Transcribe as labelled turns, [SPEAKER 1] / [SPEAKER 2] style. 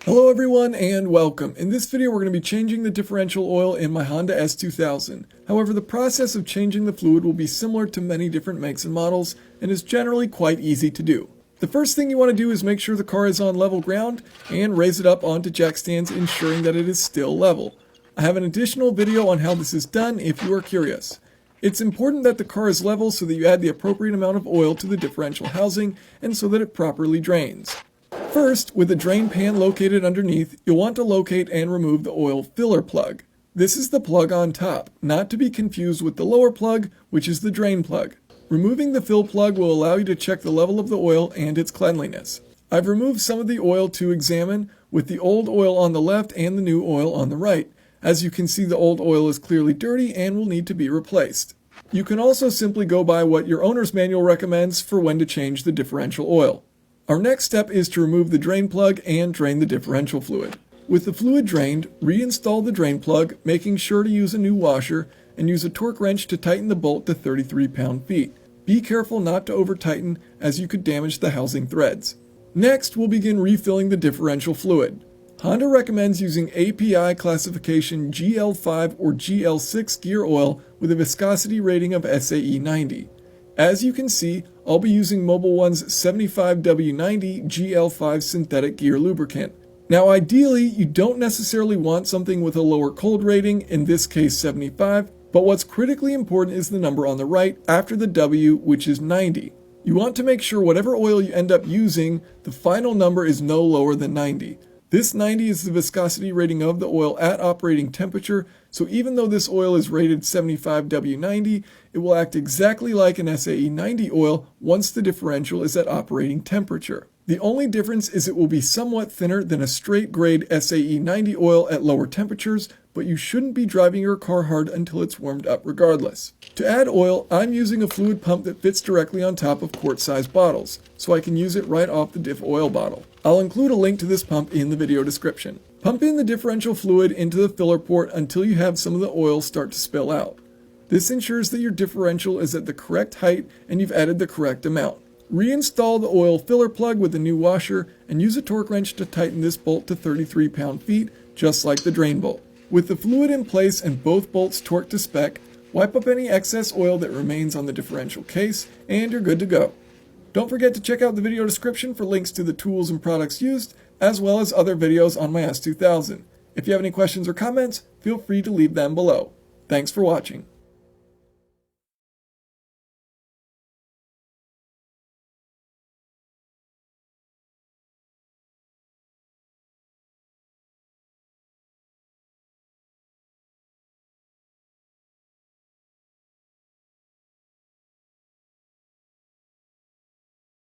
[SPEAKER 1] Hello everyone and welcome. In this video we're going to be changing the differential oil in my Honda S2000. However, the process of changing the fluid will be similar to many different makes and models and is generally quite easy to do. The first thing you want to do is make sure the car is on level ground and raise it up onto jack stands, ensuring that it is still level. I have an additional video on how this is done if you are curious. It's important that the car is level so that you add the appropriate amount of oil to the differential housing and so that it properly drains. First, with the drain pan located underneath, you'll want to locate and remove the oil filler plug. This is the plug on top, not to be confused with the lower plug, which is the drain plug. Removing the fill plug will allow you to check the level of the oil and its cleanliness. I've removed some of the oil to examine, with the old oil on the left and the new oil on the right. As you can see, the old oil is clearly dirty and will need to be replaced. You can also simply go by what your owner's manual recommends for when to change the differential oil. Our next step is to remove the drain plug and drain the differential fluid. With the fluid drained, reinstall the drain plug, making sure to use a new washer, and use a torque wrench to tighten the bolt to 33 pound-feet. Be careful not to over-tighten, as you could damage the housing threads. Next, we'll begin refilling the differential fluid. Honda recommends using API classification GL5 or GL6 gear oil with a viscosity rating of SAE 90. As you can see, I'll be using Mobil 1's 75W90 GL5 synthetic gear lubricant. Now ideally, you don't necessarily want something with a lower cold rating, in this case 75, but what's critically important is the number on the right after the W, which is 90. You want to make sure whatever oil you end up using, the final number is no lower than 90. This 90 is the viscosity rating of the oil at operating temperature, so even though this oil is rated 75W90, it will act exactly like an SAE 90 oil once the differential is at operating temperature. The only difference is it will be somewhat thinner than a straight grade SAE 90 oil at lower temperatures, but you shouldn't be driving your car hard until it's warmed up regardless. To add oil, I'm using a fluid pump that fits directly on top of quart-sized bottles, so I can use it right off the diff oil bottle. I'll include a link to this pump in the video description. Pump in the differential fluid into the filler port until you have some of the oil start to spill out. This ensures that your differential is at the correct height and you've added the correct amount. Reinstall the oil filler plug with a new washer and use a torque wrench to tighten this bolt to 33 pound-feet, just like the drain bolt. With the fluid in place and both bolts torqued to spec, wipe up any excess oil that remains on the differential case, and you're good to go. Don't forget to check out the video description for links to the tools and products used, as well as other videos on my S2000. If you have any questions or comments, feel free to leave them below. Thanks for watching.